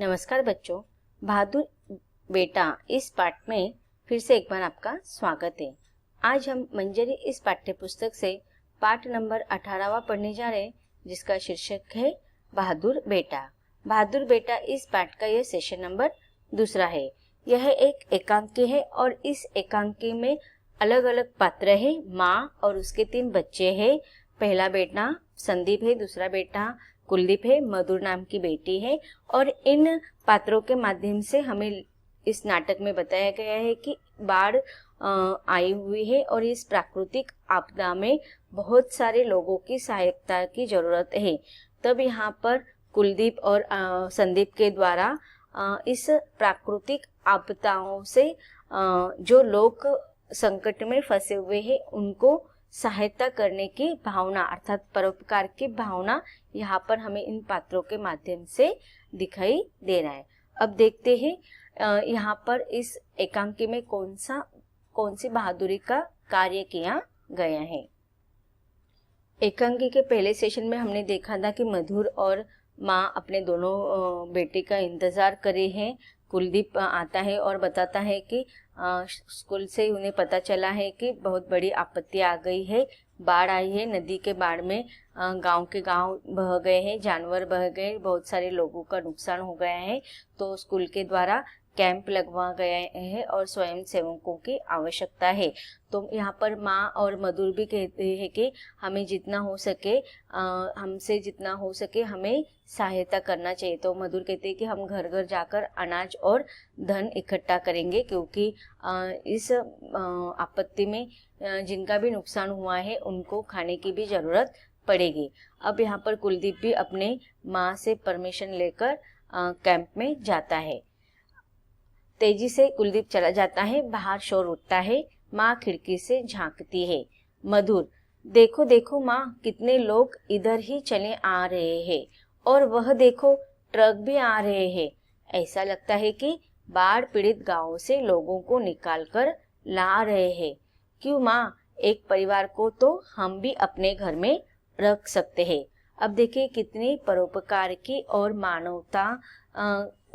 नमस्कार बच्चों, बहादुर बेटा इस पाठ में फिर से एक बार आपका स्वागत है। आज हम मंजरी इस पाठ्य पुस्तक से पाठ नंबर 18वां पढ़ने जा रहे हैं, जिसका शीर्षक है बहादुर बेटा। बहादुर बेटा इस पाठ का यह सेशन नंबर 2 है। यह एक एकांकी है और इस एकांकी में अलग अलग पात्र है। माँ और उसके 3 बच्चे हैं। पहला बेटा संदीप है, दूसरा बेटा कुलदीप है, मधुर नाम की बेटी है। और इन पात्रों के माध्यम से हमें इस नाटक में बताया गया है कि बाढ़ आई हुई है और इस प्राकृतिक आपदा में बहुत सारे लोगों की सहायता की जरूरत है। तब यहाँ पर कुलदीप और संदीप के द्वारा इस प्राकृतिक आपदाओं से जो लोग संकट में फंसे हुए हैं उनको सहायता करने की भावना अर्थात परोपकार की भावना यहाँ पर हमें इन पात्रों के माध्यम से दिखाई दे रहा है। अब देखते हैं यहाँ पर इस एकांकी में कौन सी बहादुरी का कार्य किया गया है। एकांकी के पहले सेशन में हमने देखा था कि मधुर और माँ अपने दोनों बेटे का इंतजार करे हैं। कुलदीप आता है और बताता है कि स्कूल से उन्हें पता चला है कि बहुत बड़ी आपत्ति आ गई है, बाढ़ आई है। नदी के बाढ़ में गांव के गांव बह गए हैं, जानवर बह गए, बहुत सारे लोगों का नुकसान हो गया है। तो स्कूल के द्वारा कैंप लगवा गया है और स्वयं सेवकों की आवश्यकता है। तो यहाँ पर माँ और मधुर भी कहते हैं कि हमें जितना हो सके हमसे जितना हो सके हमें सहायता करना चाहिए। तो मधुर कहते हैं कि हम घर घर जाकर अनाज और धन इकट्ठा करेंगे, क्योंकि इस आपत्ति में जिनका भी नुकसान हुआ है उनको खाने की भी जरूरत पड़ेगी। अब यहाँ पर कुलदीप भी अपने माँ से परमिशन लेकर कैंप में जाता है। तेजी से कुलदीप चला जाता है। बाहर शोर उठता है। माँ खिड़की से झांकती है। मधुर, देखो देखो माँ, कितने लोग इधर ही चले आ रहे हैं और वह देखो ट्रक भी आ रहे हैं। ऐसा लगता है कि बाढ़ पीड़ित गांवों से लोगों को निकाल कर ला रहे हैं। क्यों माँ, एक परिवार को तो हम भी अपने घर में रख सकते हैं। अब देखिए कितनी परोपकार की और मानवता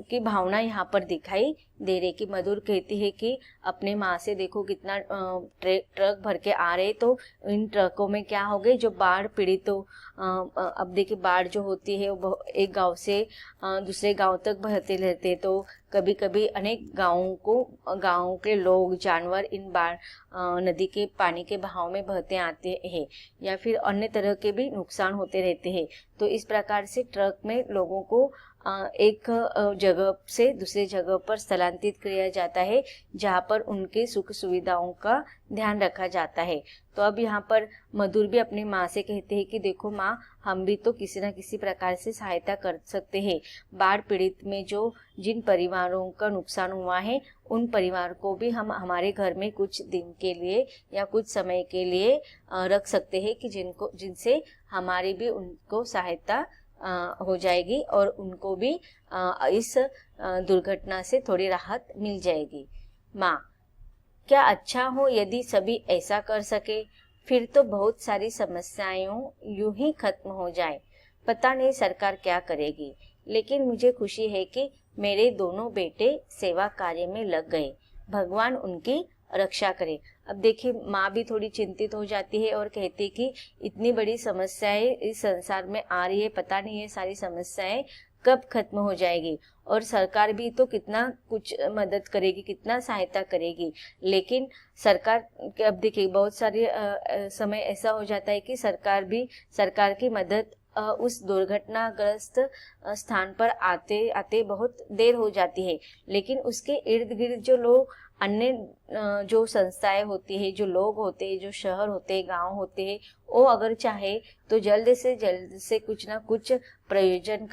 की भावना यहाँ पर दिखाई दे रही। कि मधुर कहती है कि अपने माँ से देखो कितना ट्रक भर के आ रहे, तो इन ट्रकों में क्या हो गए जो बाढ़ पीड़ित। तो अब देखिए बाढ़ जो होती है वो एक गांव से दूसरे गांव तक बहते रहते, तो कभी कभी अनेक गांवों के लोग जानवर इन बाढ़ नदी के पानी के बहाव में बहते आते हैं या फिर अन्य तरह के भी नुकसान होते रहते हैं। तो इस प्रकार से ट्रक में लोगों को एक जगह से दूसरी जगह पर स्थलांतरित किया जाता है, जहाँ पर उनके सुख सुविधाओं का ध्यान रखा जाता है। तो अब यहाँ पर मधुर भी अपनी माँ से कहते हैं कि देखो माँ, हम भी तो किसी न किसी प्रकार से सहायता कर सकते हैं। बाढ़ पीड़ित में जिन परिवारों का नुकसान हुआ है उन परिवार को भी हम हमारे घर में कुछ दिन के लिए या कुछ समय के लिए रख सकते हैं कि जिनसे हमारी भी उनको सहायता हो जाएगी और उनको भी इस दुर्घटना से थोड़ी राहत मिल जाएगी। माँ, क्या अच्छा हो यदि सभी ऐसा कर सके, फिर तो बहुत सारी समस्याएं यूं ही खत्म हो जाए। पता नहीं सरकार क्या करेगी, लेकिन मुझे खुशी है कि मेरे दोनों बेटे सेवा कार्य में लग गए। भगवान उनकी रक्षा करे। अब देखिए माँ भी थोड़ी चिंतित हो जाती है और कहती है कि इतनी बड़ी समस्याएं इस संसार में आ रही है, पता नहीं ये सारी समस्याएं कब खत्म हो जाएगी। और सरकार भी तो कितना कुछ मदद करेगी, कितना सहायता करेगी, लेकिन सरकार अब देखिए बहुत सारे समय ऐसा हो जाता है कि सरकार की मदद उस दुर्घटनाग्रस्त स्थान पर आते आते बहुत देर हो जाती है। लेकिन उसके इर्द गिर्द जो लोग अन्य जो संस्थाएं होती है, जो लोग होते हैं, जो शहर होते हैं, गांव होते हैं, वो अगर चाहे तो जल्द से कुछ ना कुछ आयोजन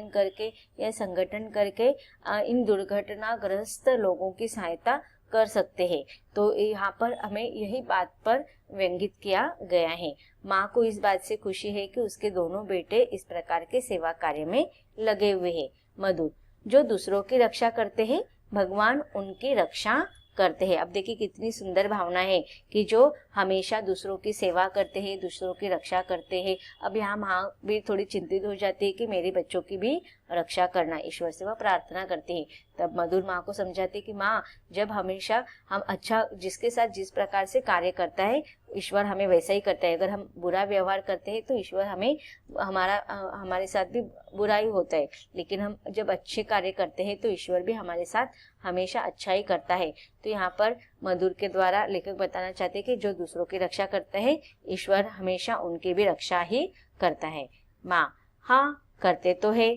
करके या संगठन करके इन दुर्घटनाग्रस्त लोगों की सहायता कर सकते हैं। तो यहाँ पर हमें यही बात पर व्यंगित किया गया है। माँ को इस बात से खुशी है कि उसके दोनों बेटे इस प्रकार के सेवा कार्य में लगे हुए हैं। मधुर, जो दूसरों की रक्षा करते हैं भगवान उनकी रक्षा करते हैं। अब देखिए कितनी सुंदर भावना है कि जो हमेशा दूसरों की सेवा करते हैं, दूसरों की रक्षा करते हैं। अब यहाँ माँ भी थोड़ी चिंतित हो जाती है कि मेरे बच्चों की भी रक्षा करना, ईश्वर से वह प्रार्थना करती है। तब मधुर माँ को समझाते कि माँ, जब हमेशा हम अच्छा, जिसके साथ जिस प्रकार से कार्य करता है ईश्वर हमें वैसा ही करता है। अगर हम बुरा व्यवहार करते हैं तो ईश्वर हमें हमारे साथ भी बुरा ही होता है, लेकिन हम जब अच्छे कार्य करते हैं तो ईश्वर भी हमारे साथ हमेशा अच्छा ही करता है। तो यहाँ पर मधुर के द्वारा लेखक बताना चाहते हैं कि जो दूसरों की रक्षा करता है ईश्वर हमेशा उनकी भी रक्षा ही करता है। माँ, हाँ करते तो है।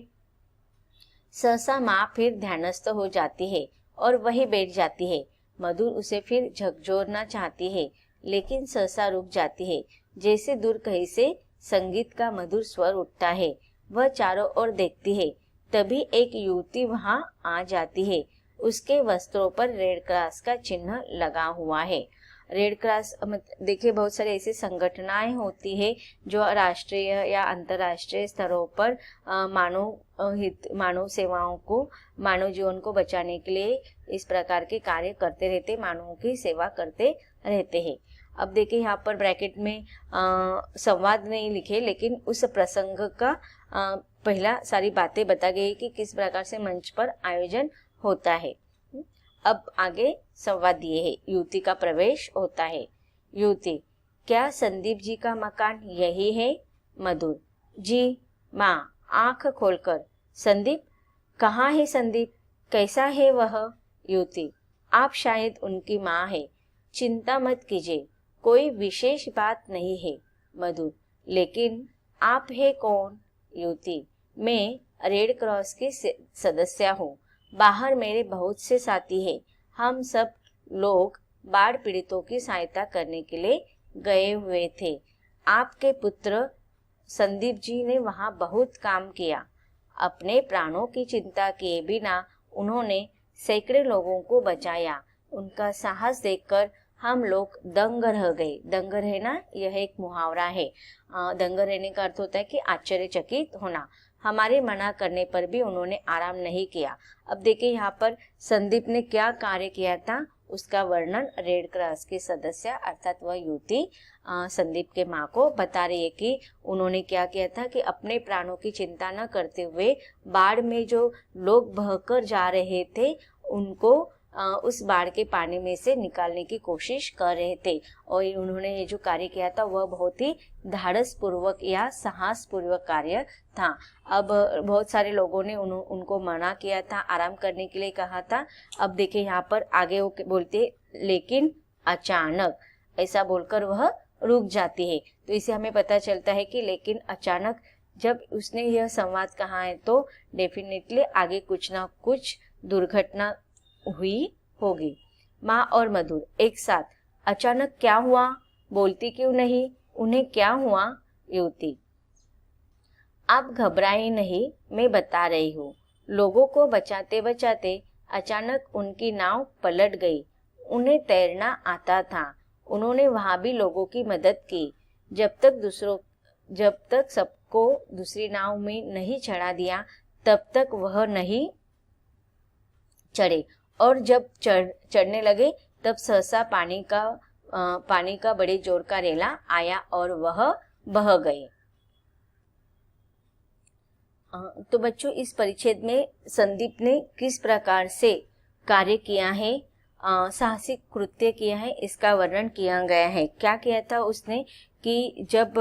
सहसा माँ फिर ध्यानस्थ हो जाती है और वही बैठ जाती है। मधुर उसे फिर झकझोरना चाहती है, लेकिन सहसा रुक जाती है। जैसे दूर कहीं से संगीत का मधुर स्वर उठता है। वह चारों ओर देखती है, तभी एक युवती वहां आ जाती है। उसके वस्त्रों पर रेड क्रॉस का चिन्ह लगा हुआ है। रेड क्रॉस देखिए, बहुत सारे ऐसी संगठनाएं होती है जो राष्ट्रीय या अंतर्राष्ट्रीय स्तरों पर मानव सेवाओं को, मानव जीवन को बचाने के लिए इस प्रकार के कार्य करते रहते, मानवों की सेवा करते रहते हैं। अब देखिए यहाँ पर ब्रैकेट में संवाद नहीं लिखे, लेकिन उस प्रसंग का पहला सारी बातें बता गई कि किस प्रकार से मंच पर आयोजन होता है। अब आगे संवाद दिए है। युवती का प्रवेश होता है। युवती, क्या संदीप जी का मकान यही है? मधुर, जी। माँ आंख खोलकर, संदीप? कहाँ है संदीप? कैसा है वह? युवती, आप शायद उनकी माँ है। चिंता मत कीजिए, कोई विशेष बात नहीं है। मधुर, लेकिन आप है कौन? युवती, मैं रेड क्रॉस की सदस्य हूँ। बाहर मेरे बहुत से साथी हैं। हम सब लोग बाढ़ पीड़ितों की सहायता करने के लिए गए हुए थे। आपके पुत्र संदीप जी ने वहाँ बहुत काम किया। अपने प्राणों की चिंता किए बिना उन्होंने सैकड़ों लोगों को बचाया। उनका साहस देखकर हम लोग दंग रह गए। दंग रहना यह एक मुहावरा है। दंग रहने का अर्थ होता है कि आश्चर्यचकित होना। हमारे मना करने पर भी उन्होंने आराम नहीं किया। अब देखिए यहाँ पर संदीप ने क्या कार्य किया था, उसका वर्णन रेड क्रॉस के सदस्य अर्थात वह युवती संदीप के माँ को बता रही है कि उन्होंने क्या किया था कि अपने प्राणों की चिंता न करते हुए बाढ़ में जो लोग बहकर जा रहे थे उनको उस बाढ़ के पानी में से निकालने की कोशिश कर रहे थे। और उन्होंने ये जो कार्य किया था वह बहुत ही धाड़स पूर्वक या साहस पूर्वक कार्य था। अब बहुत सारे लोगों ने उनको मना किया था, आराम करने के लिए कहा था। अब देखिए यहाँ पर आगे वो बोलते, लेकिन अचानक, ऐसा बोलकर वह रुक जाती है। तो इसे हमें पता चलता है कि लेकिन अचानक, जब उसने यह संवाद कहा है तो डेफिनेटली आगे कुछ ना कुछ दुर्घटना हुई होगी। माँ और मधुर एक साथ, अचानक क्या हुआ? बोलती क्यों नहीं? उन्हें क्या हुआ? युवती, आप घबराए नहीं, मैं बता रही हूँ। लोगों को बचाते बचाते अचानक उनकी नाव पलट गई। उन्हें तैरना आता था। उन्होंने वहां भी लोगों की मदद की। जब तक सबको दूसरी नाव में नहीं चढ़ा दिया तब तक वह नहीं चढ़े, और जब चढ़ने लगे तब सहसा पानी का बड़े जोर का रेला आया और वह बह गए। तो बच्चों, इस परिच्छेद में संदीप ने किस प्रकार से कार्य किया है, साहसिक कृत्य किया है, इसका वर्णन किया गया है। क्या किया था उसने कि जब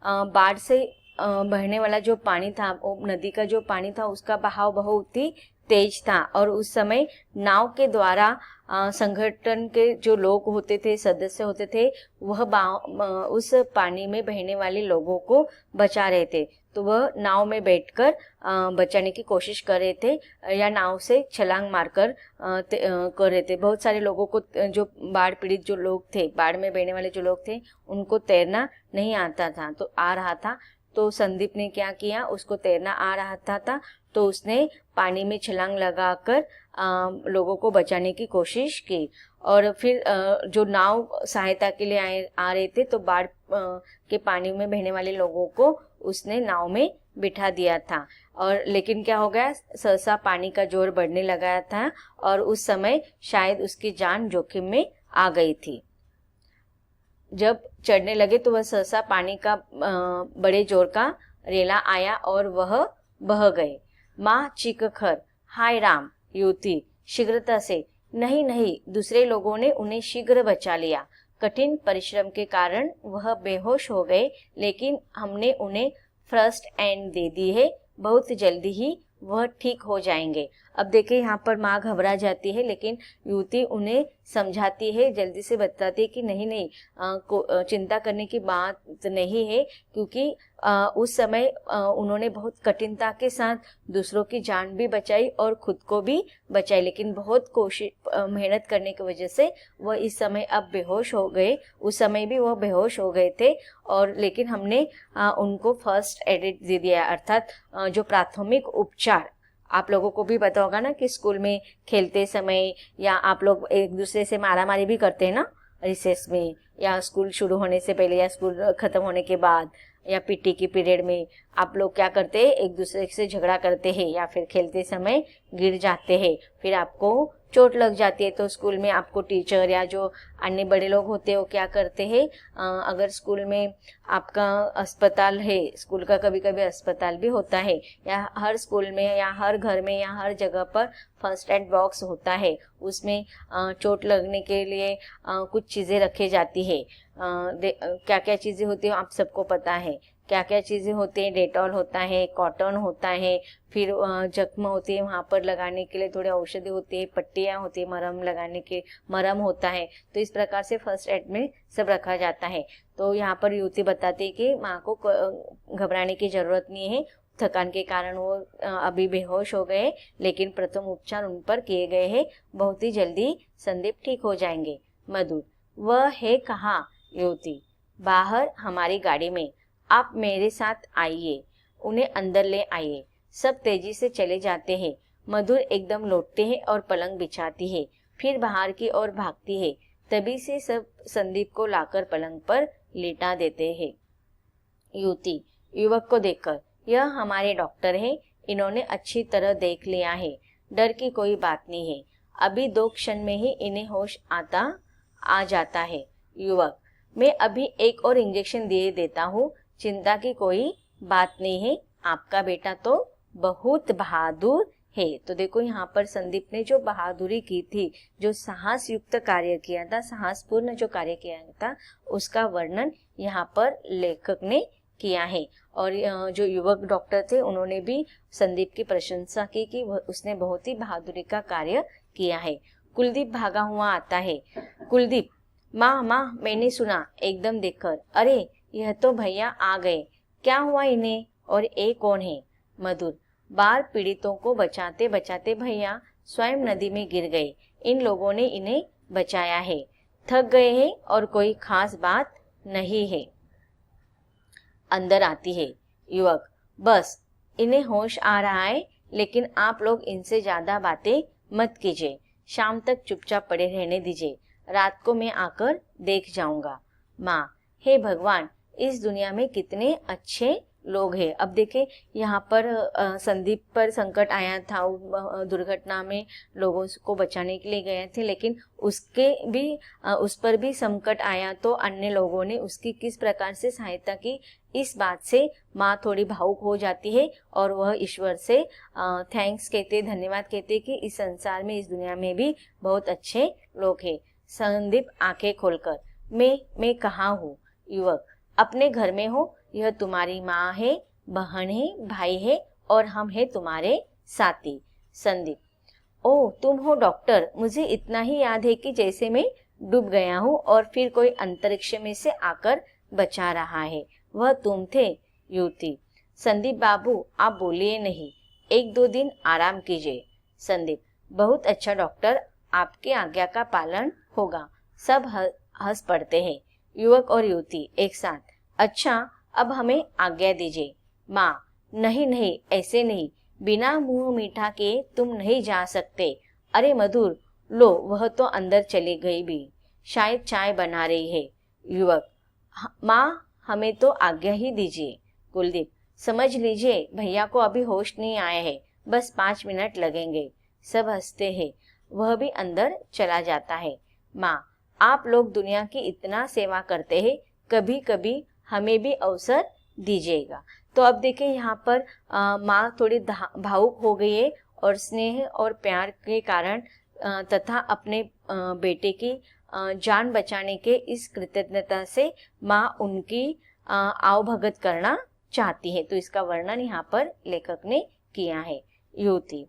बाढ़ से बहने वाला जो पानी था, नदी का जो पानी था, उसका बहाव बहुत ही तेज था और उस समय नाव के द्वारा संगठन के जो लोग होते थे, सदस्य होते थे, वह उस पानी में बहने वाले लोगों को बचा रहे थे। तो वह नाव में बैठकर बचाने की कोशिश कर रहे थे या नाव से छलांग मारकर कर रहे थे। बहुत सारे लोगों को, जो बाढ़ पीड़ित जो लोग थे, बाढ़ में बहने वाले जो लोग थे, उनको तैरना नहीं आता था, तो आ रहा था। तो संदीप ने क्या किया, उसको तैरना आ रहा था तो उसने पानी में छलांग लगाकर लोगों को बचाने की कोशिश की। और फिर जो नाव सहायता के लिए आ रहे थे, तो बाढ़ के पानी में बहने वाले लोगों को उसने नाव में बिठा दिया था। और लेकिन क्या हो गया, सहसा पानी का जोर बढ़ने लगा था और उस समय शायद उसकी जान जोखिम में आ गई थी। जब चढ़ने लगे तो वह सहसा पानी का बड़े जोर का रेला आया और वह बह गए। माँ चीखकर, हाय राम! युवती शीघ्रता से, नहीं नहीं, दूसरे लोगों ने उन्हें शीघ्र बचा लिया। कठिन परिश्रम के कारण वह बेहोश हो गए, लेकिन हमने उन्हें फर्स्ट एड दे दी है, बहुत जल्दी ही वह ठीक हो जाएंगे। अब देखिए यहाँ पर माँ घबरा जाती है, लेकिन युवती उन्हें समझाती है, जल्दी से बताती है कि नहीं नहीं, चिंता करने की बात नहीं है, क्योंकि उस समय उन्होंने बहुत कठिनता के साथ दूसरों की जान भी बचाई और खुद को भी बचाई, लेकिन बहुत कोशिश मेहनत करने की वजह से वह इस समय अब बेहोश हो गए। उस समय भी वह बेहोश हो गए थे, और लेकिन हमने उनको फर्स्ट एड दे दिया, अर्थात जो प्राथमिक उपचार। आप लोगों को भी पता होगा ना कि स्कूल में खेलते समय या आप लोग एक दूसरे से मारामारी भी करते हैं ना, रिसेस में या स्कूल शुरू होने से पहले या स्कूल खत्म होने के बाद या पीटी की पीरियड में आप लोग क्या करते हैं, एक दूसरे से झगड़ा करते हैं या फिर खेलते समय गिर जाते हैं, फिर आपको चोट लग जाती है। तो स्कूल में आपको टीचर या जो अन्य बड़े लोग होते हैं वो क्या करते हैं, अगर स्कूल में आपका अस्पताल है, स्कूल का कभी कभी अस्पताल भी होता है, या हर स्कूल में या हर घर में या हर जगह पर फर्स्ट एड बॉक्स होता है, उसमें चोट लगने के लिए कुछ चीज़ें रखी जाती है। क्या क्या चीज़ें होती है आप सबको पता है, क्या क्या चीज़ें होती हैं, डेटॉल होता है, कॉटन होता है, फिर जख्म होती है वहाँ पर लगाने के लिए थोड़े औषधि होती है, पट्टियाँ होती है, मरहम लगाने के मरहम होता है। तो इस प्रकार से फर्स्ट एड में सब रखा जाता है। तो यहाँ पर युवती बताती है कि माँ को घबराने की ज़रूरत नहीं है, थकान के कारण वो अभी बेहोश हो गए, लेकिन प्रथम उपचार उन पर किए गए हैं, बहुत ही जल्दी संदीप ठीक हो जाएंगे। मधुर, वह है कहाँ? युवती, बाहर हमारी गाड़ी में, आप मेरे साथ आइए, उन्हें अंदर ले आइए। सब तेजी से चले जाते हैं। मधुर एकदम लौटते हैं और पलंग बिछाती है, फिर बाहर की ओर भागती है। तभी से सब संदीप को लाकर पलंग पर लेटा देते हैं। युवती युवक को देखकर, यह हमारे डॉक्टर है, इन्होंने अच्छी तरह देख लिया है, डर की कोई बात नहीं है, अभी 2 क्षण में ही इन्हें होश आ जाता है। युवक, मैं अभी एक और इंजेक्शन दे देता हूँ, चिंता की कोई बात नहीं है, आपका बेटा तो बहुत बहादुर है। तो देखो यहाँ पर संदीप ने जो बहादुरी की थी, जो साहस युक्त कार्य किया था, साहसपूर्ण जो कार्य किया था, उसका वर्णन यहाँ पर लेखक ने किया है। और जो युवक डॉक्टर थे उन्होंने भी संदीप की प्रशंसा की कि उसने बहुत ही बहादुरी का कार्य किया है। कुलदीप भागा हुआ आता है। कुलदीप, माँ माँ, मैंने सुना, एकदम देखकर, अरे यह तो भैया आ गए, क्या हुआ इन्हें, और ये कौन है? मधुर, बाढ़ पीड़ितों को बचाते बचाते भैया स्वयं नदी में गिर गए, इन लोगों ने इन्हें बचाया है, थक गए हैं और कोई खास बात नहीं है। अंदर आती है। युवक, बस इन्हें होश आ रहा है, लेकिन आप लोग इनसे ज्यादा बातें मत कीजिए, शाम तक चुपचाप पड़े रहने दीजिए, रात को मैं आकर देख जाऊंगा। माँ, हे भगवान, इस दुनिया में कितने अच्छे लोग हैं। अब देखे यहाँ पर संदीप पर संकट आया था, दुर्घटना में लोगों को बचाने के लिए गए थे, लेकिन उस पर भी संकट आया, तो अन्य लोगों ने उसकी किस प्रकार से सहायता की, इस बात से माँ थोड़ी भावुक हो जाती है और वह ईश्वर से थैंक्स कहते, धन्यवाद कहते कि इस संसार में, इस दुनिया में भी बहुत अच्छे लोग हैं। संदीप आंखें खोलकर, मैं कहाँ हूँ? युवक, अपने घर में हो, यह तुम्हारी माँ है, बहन है, भाई है और हम हैं तुम्हारे साथी। संदीप, ओ तुम हो डॉक्टर, मुझे इतना ही याद है कि जैसे मैं डूब गया हूँ और फिर कोई अंतरिक्ष में से आकर बचा रहा है, वह तुम थे। युवती, संदीप बाबू आप बोलिए नहीं, 1-2 दिन आराम कीजिए। संदीप, बहुत अच्छा डॉक्टर, आपकी आज्ञा का पालन होगा। सब हंस पड़ते हैं। युवक और युवती एक साथ, अच्छा अब हमें आज्ञा दीजिए। माँ, नहीं नहीं, ऐसे नहीं, बिना मुंह मीठा के तुम नहीं जा सकते। अरे मधुर, लो वह तो अंदर चली गई भी, शायद चाय बना रही है। युवक, माँ हमें तो आज्ञा ही दीजिए। कुलदीप, समझ लीजिए भैया को अभी होश नहीं आए है, बस 5 मिनट लगेंगे। सब हंसते हैं। वह भी अंदर चला जाता है। माँ, आप लोग दुनिया की इतना सेवा करते हैं, कभी कभी हमें भी अवसर दीजिएगा। तो अब देखें यहाँ पर माँ थोड़ी भावुक हो गई है और स्नेह और प्यार के कारण तथा अपने बेटे की जान बचाने के इस कृतज्ञता से माँ उनकी आवभगत करना चाहती है। तो इसका वर्णन यहाँ पर लेखक ने किया है। युवती,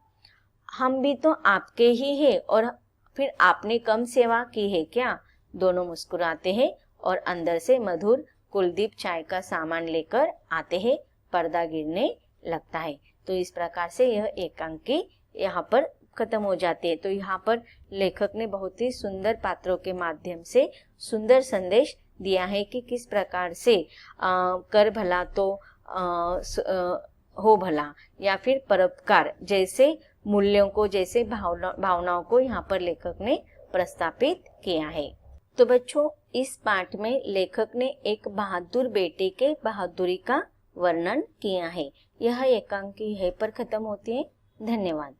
हम भी तो आपके ही है और फिर आपने कम सेवा की है क्या? दोनों मुस्कुराते हैं और अंदर से मधुर कुलदीप चाय का सामान लेकर आते हैं। पर्दा गिरने लगता है। तो इस प्रकार से यह एकांकी यहाँ पर खत्म हो जाती है। तो यहाँ पर लेखक ने बहुत ही सुंदर पात्रों के माध्यम से सुंदर संदेश दिया है कि किस प्रकार से कर भला तो हो भला या फिर परोपकार जैसे मूल्यों को, जैसे भावनाओं को यहाँ पर लेखक ने प्रस्तापित किया है। तो बच्चों, इस पाठ में लेखक ने एक बहादुर बेटे के बहादुरी का वर्णन किया है। यह एकांकी है पर खत्म होती है। धन्यवाद।